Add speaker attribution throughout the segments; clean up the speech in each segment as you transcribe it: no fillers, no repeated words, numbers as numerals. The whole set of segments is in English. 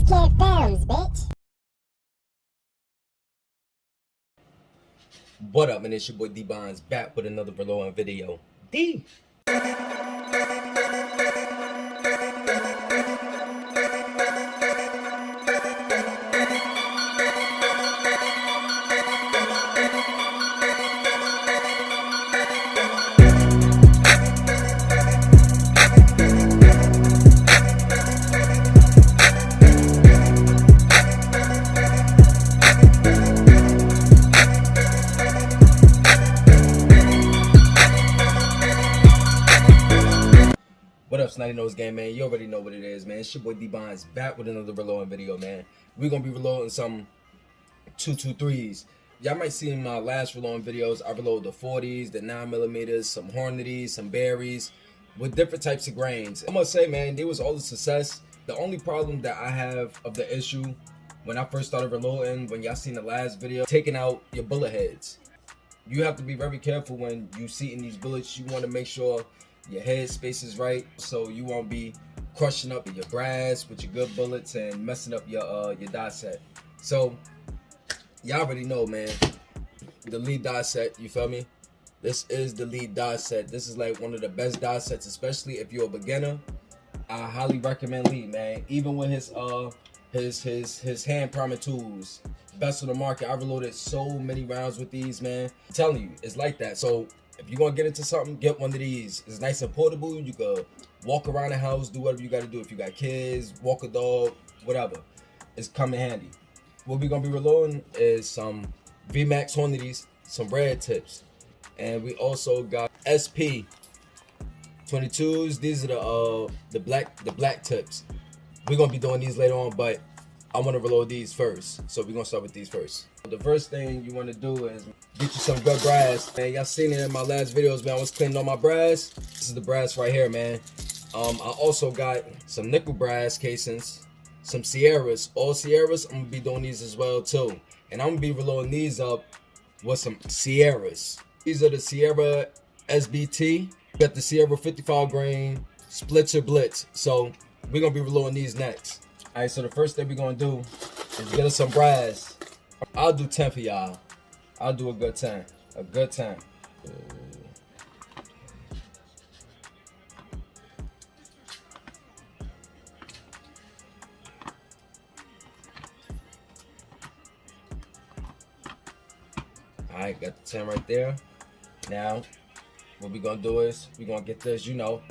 Speaker 1: Just can't films, bitch.
Speaker 2: What up, man? It's your boy D Bonds back with another reloading video. D. What up, Snotty Nose Gang, man? You already know what it is, man. It's your boy D Bonds back with another reloading video, man. We're gonna be reloading some 223s. Y'all might see in my last reloading videos, I reloaded the 40s, the 9mm, some Hornady, some berries, with different types of grains. I must say, man, there was all the success. The only problem that I have of the issue when I first started reloading, when y'all seen the last video, taking out your bullet heads. You have to be very careful when you see in these bullets. You want to make sure your head space is right, so you won't be crushing up your brass with your good bullets and messing up your die set. So y'all already know, man, the lead die set, you feel me? This is the lead die set. This is like one of the best die sets, especially if you're a beginner. I highly recommend lead, man. Even with his hand primer tools, best on the market. I reloaded so many rounds with these, man. I'm telling you, it's like that. So if you're gonna get into something, get one of these. It's nice and portable. You could walk around the house, do whatever you gotta do. If you got kids, walk a dog, whatever. It's come in handy. What we're gonna be reloading is some VMAX Hornadys, some red tips. And we also got SP 22s. These are the black tips. We're gonna be doing these later on, but I want to reload these first. So we're gonna start with these first. The first thing you want to do is get you some good brass. Man, y'all seen it in my last videos, man. I was cleaning all my brass. This is the brass right here, man. I also got some nickel brass casings, some Sierras. All Sierras, I'm gonna be doing these as well too. And I'm gonna be reloading these up with some Sierras. These are the Sierra SBT. We got the Sierra 55 grain Splitzer Blitz. So we're gonna be reloading these next. All right, so the first thing we're gonna do is get us some brass. I'll do 10 for y'all. I'll do a good 10. A good 10. All right, got the 10 right there. Now, what we're gonna do is we're gonna get this, you know,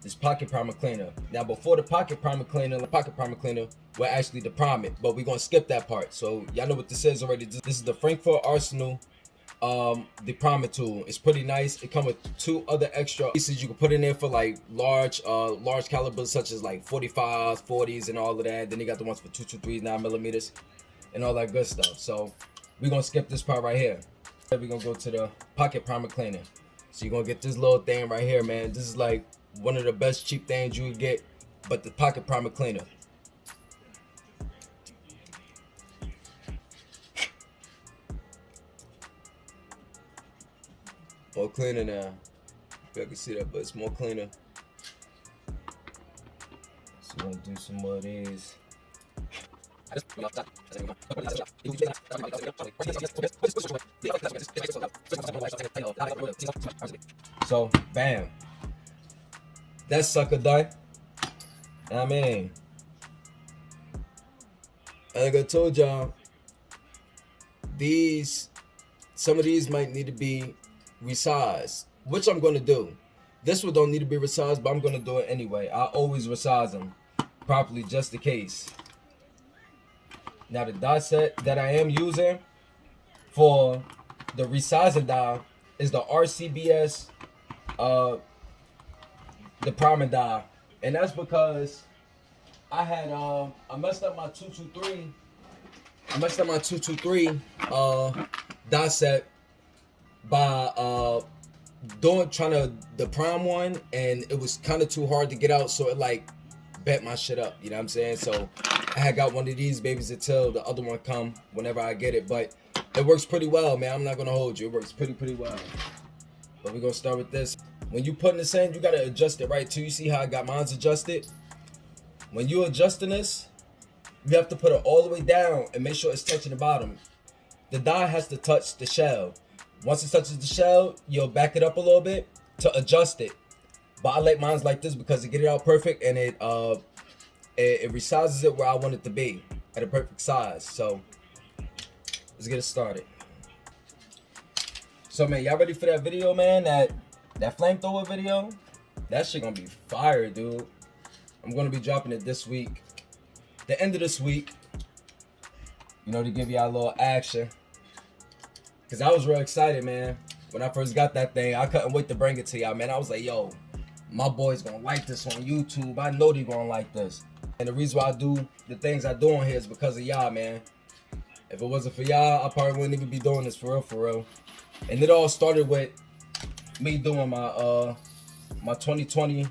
Speaker 2: this pocket primer cleaner. Now, before the pocket primer cleaner, we'll actually deprime it, but we're gonna skip that part. So y'all know what this is already. This is the Frankfurt Arsenal deprimer tool. It's pretty nice. It comes with two other extra pieces you can put in there for like large calibers such as like 45s, 40s, and all of that. Then you got the ones for 223s, 9mm, and all that good stuff. So we're gonna skip this part right here. Then we're gonna go to the pocket primer cleaner. So you're gonna get this little thing right here, man. This is like one of the best cheap things you would get, but the pocket primer cleaner. More cleaner now. If y'all can see that, but it's more cleaner. So we're gonna do some more of these. So, bam. That sucker done. I mean, like I told y'all, some of these might need to be resized, which I'm gonna do. This one don't need to be resized, but I'm gonna do it anyway. I always resize them properly just in case. Now the die set that I am using for the resizing die is the RCBS the primer die, and that's because I had I messed up my 223 die set by trying to deprime one, and it was kind of too hard to get out, so it like bent my shit up, you know what I'm saying? So I had got one of these babies until the other one come whenever I get it, but it works pretty well, man. I'm not gonna hold you, it works pretty well. But we're gonna start with this. When you putting this in, you gotta adjust it right too. You see how I got mine adjusted? When you adjusting this, You have to put it all the way down and make sure it's touching the bottom. The die has to touch the shell. Once it touches the shell, you'll back it up a little bit to adjust it. But I like mine like this because it get it out perfect, and it resizes it where I want it to be at a perfect size. So let's get it started. So man, y'all ready for that video, man? That flamethrower video? That shit gonna be fire, dude. I'm gonna be dropping it this week. The end of this week. You know, to give y'all a little action. Cause I was real excited, man. When I first got that thing, I couldn't wait to bring it to y'all, man. I was like, yo, my boy's gonna like this on YouTube. I know they gonna like this. And the reason why I do the things I do on here is because of y'all, man. If it wasn't for y'all, I probably wouldn't even be doing this for real. And it all started with me doing my 2020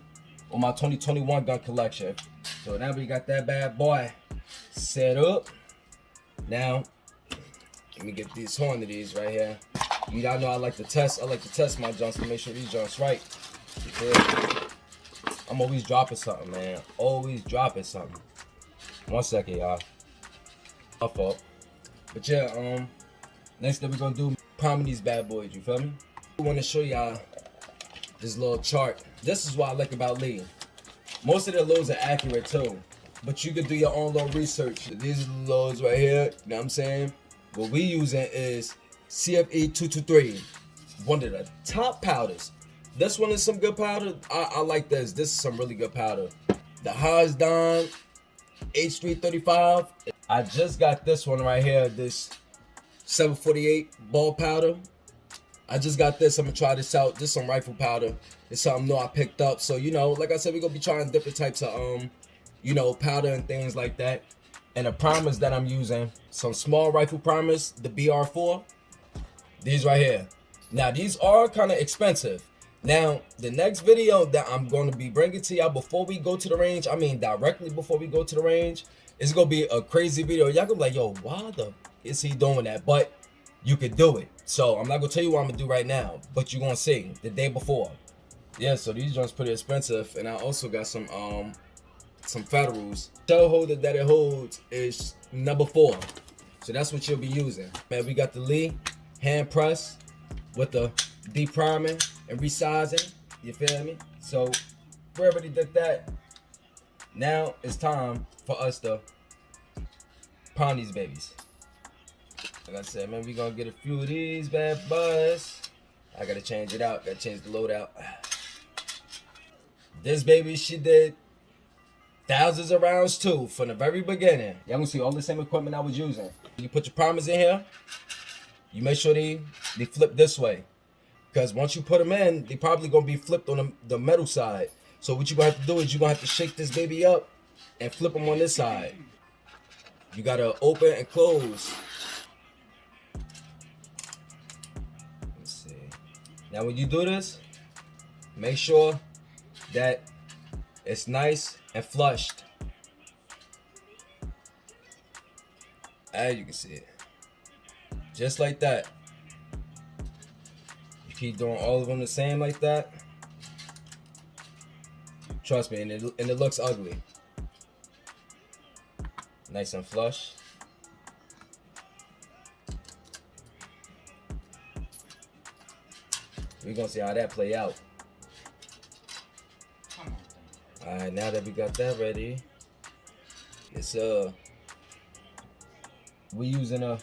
Speaker 2: or my 2021 gun collection. So now we got that bad boy set up. Now, let me get these Hornadies right here. Y'all know I like to test my junks to make sure these junks right. I'm always dropping something, man. Always dropping something. 1 second, y'all. My fault. But yeah, next thing we're gonna do, priming these bad boys, you feel me? I want to show y'all this little chart. This is what I like about Lee. Most of the loads are accurate too, but you can do your own little research. These are the loads right here, you know what I'm saying? What we using is CFE 223, one of the top powders. This one is some good powder. I like this. This is some really good powder. The Hornady H335. I just got this one right here, this 748 ball powder. I just got this. I'm gonna try this out. This is some rifle powder. It's something new I picked up. So, you know, like I said, we're gonna be trying different types of you know, powder and things like that. And the primers that I'm using, some small rifle primers, the BR4. These right here. Now these are kind of expensive. Now the next video that I'm going to be bringing to y'all before we go to the range, I mean directly before we go to the range, it's gonna be a crazy video. Y'all gonna be like, yo, why the is he doing that? But you could do it. So I'm not gonna tell you what I'm gonna do right now, but you're gonna see the day before. Yeah, so these joints pretty expensive, and I also got some Federals. Shell holder that it holds is number 4, so that's what you'll be using. Man, we got the Lee hand press with the depriming and resizing. You feel me? So we already did that. Now it's time for us to prime these babies. Like I said, man, we gonna get a few of these bad boys. I gotta change it out. Gotta change the load out. This baby, she did thousands of rounds too from the very beginning. Y'all gonna see all the same equipment I was using. You put your primers in here. You make sure they flip this way, because once you put them in, they probably gonna be flipped on the metal side. So what you gonna have to do is you gonna have to shake this baby up and flip them on this side. You gotta open and close. Let's see. Now when you do this, make sure that it's nice and flushed. As you can see it. Just like that. You keep doing all of them the same like that. Trust me, and it looks ugly. Nice and flush. We're gonna see how that play out. Alright, now that we got that ready, it's we using a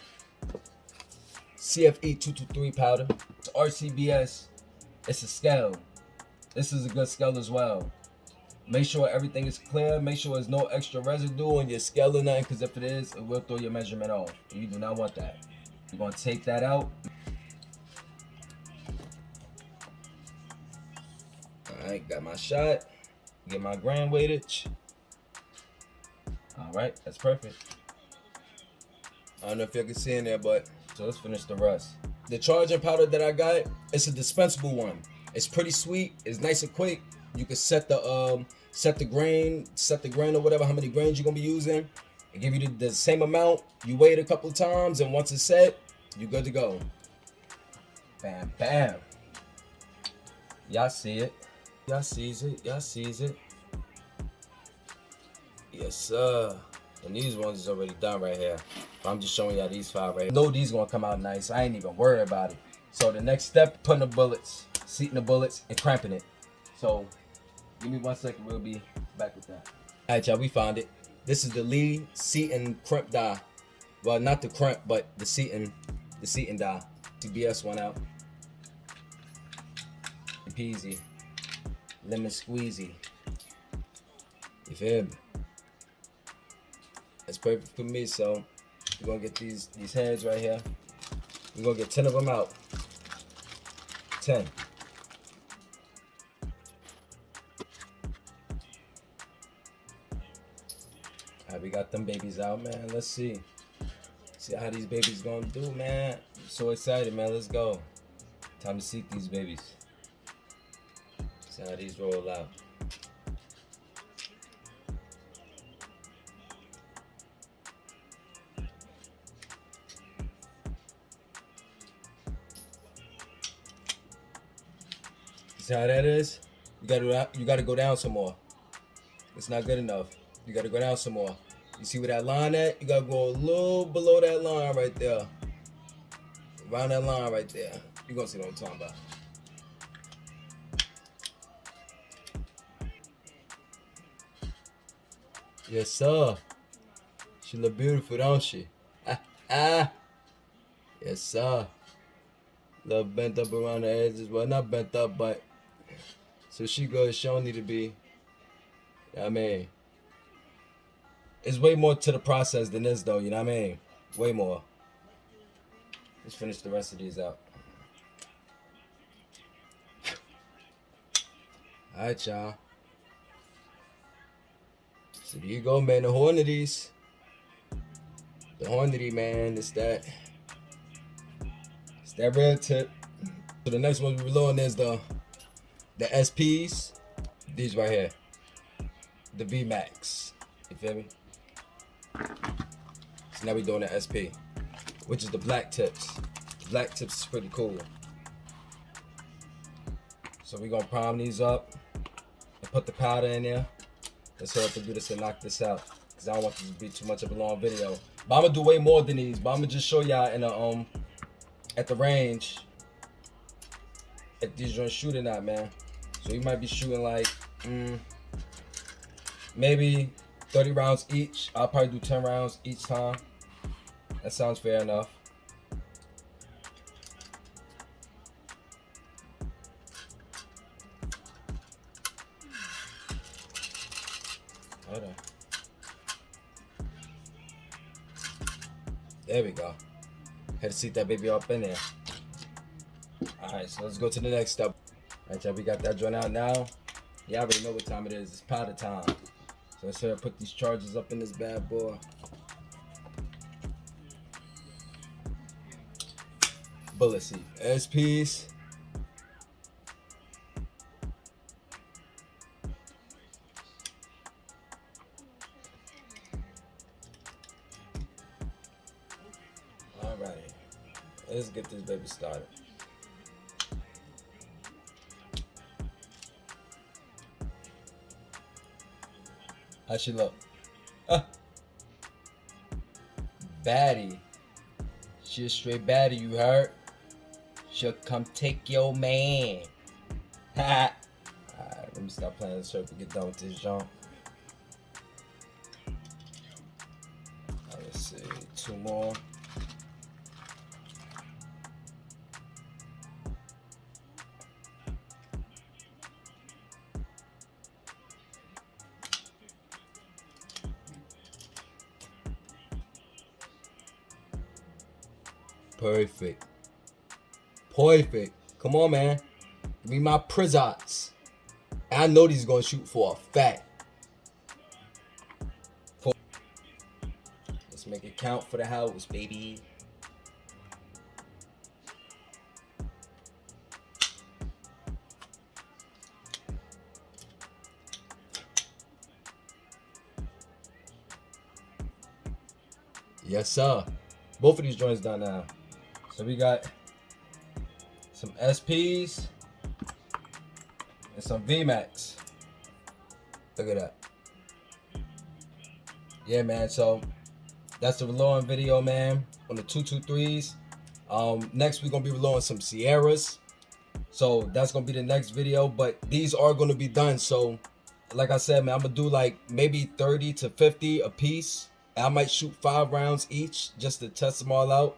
Speaker 2: CFE 223 powder. It's RCBS. It's a scale. This is a good scale as well. Make sure everything is clear. Make sure there's no extra residue on your scale or nothing, because if it is, it will throw your measurement off. You do not want that. You're gonna take that out. Alright, got my shot. Get my gram weightage. Alright, that's perfect. I don't know if you can see in there, but so let's finish the rest. The charging powder that I got, it's a dispensable one. It's pretty sweet. It's nice and quick. You can set the grain or whatever, how many grains you're gonna be using. It give you the same amount. You weigh it a couple of times, and once it's set, you're good to go. Bam, bam. Y'all see it. Y'all sees it. Y'all sees it. Yes, sir. And these ones is already done right here. I'm just showing y'all these 5 right here. I know these gonna come out nice. I ain't even worried about it. So the next step, putting the bullets, seating the bullets, and cramping it. So give me 1 second, we'll be back with that. Alright, y'all, we found it. This is the Lee seating crimp die. Well, not the crimp, but the seating die. CBS one out. Peasy. Lemon squeezy. You feel me? That's perfect for me, so we're gonna get these heads right here. We're gonna get 10 of them out. 10. Alright, we got them babies out, man. Let's see. See how these babies gonna do, man. I'm so excited, man. Let's go. Time to seek these babies. See how these roll out. See how that is? You gotta go down some more. It's not good enough. You gotta go down some more. You see where that line at? You gotta go a little below that line right there. Around that line right there. You're gonna see what I'm talking about. Yes, sir. She look beautiful, don't she? Yes, sir. Little bent up around the edges. Well, not bent up, but so she good. She don't need to be. I mean, it's way more to the process than this, though. You know what I mean? Way more. Let's finish the rest of these out. All right, y'all. So there you go, man. The Hornadies. The Hornady, man. It's that red tip. So the next one we're reloading is the SPs. These right here. The VMAX. You feel me? So now we're doing the SP, which is the black tips. The black tips is pretty cool. So we're gonna prime these up and put the powder in there. Let's hurry up and do this and knock this out, because I don't want this to be too much of a long video. But I'm gonna do way more than these. But I'm gonna just show y'all in a at the range if these joints shooting out, man. So you might be shooting like maybe 30 rounds each. I'll probably do 10 rounds each time. That sounds fair enough. Hold on. There we go. Had to seat that baby up in there. Alright, so let's go to the next step. Alright, y'all, we got that joint out now. Y'all already know what time it is. It's powder time. So let's put these charges up in this bad boy. Bullet seat. SPs. Alrighty. Let's get this baby started. How she look? Baddie. She a straight baddie, you heard? She'll come take your man. Alright, let me stop playing this circle, get done with this jump. Let's see, 2 more. Perfect. Perfect. Come on, man. Give me my prisons. I know these gonna shoot for a fact. Let's make it count for the house, baby. Yes, sir. Both of these joints done now. So we got some SPs and some VMAX. Look at that. yeah, man. So that's the reloading video, man, on the 223s. Next we're gonna be reloading some Sierras. So that's gonna be the next video. But these are gonna be done. So like I said, man, I'm gonna do like maybe 30 to 50 a piece. I might shoot 5 rounds each just to test them all out.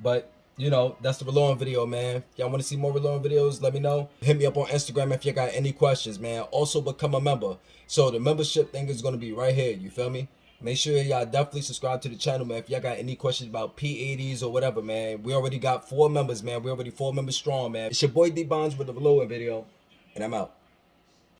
Speaker 2: But you know, that's the reloading video, man. If y'all want to see more reloading videos, let me know. Hit me up on Instagram if you got any questions, man. Also become a member. So the membership thing is gonna be right here. You feel me? Make sure y'all definitely subscribe to the channel, man. If y'all got any questions about P80s or whatever, man. We already got 4 members, man. We already 4 members strong, man. It's your boy D Bonds with the reloading video, and I'm out.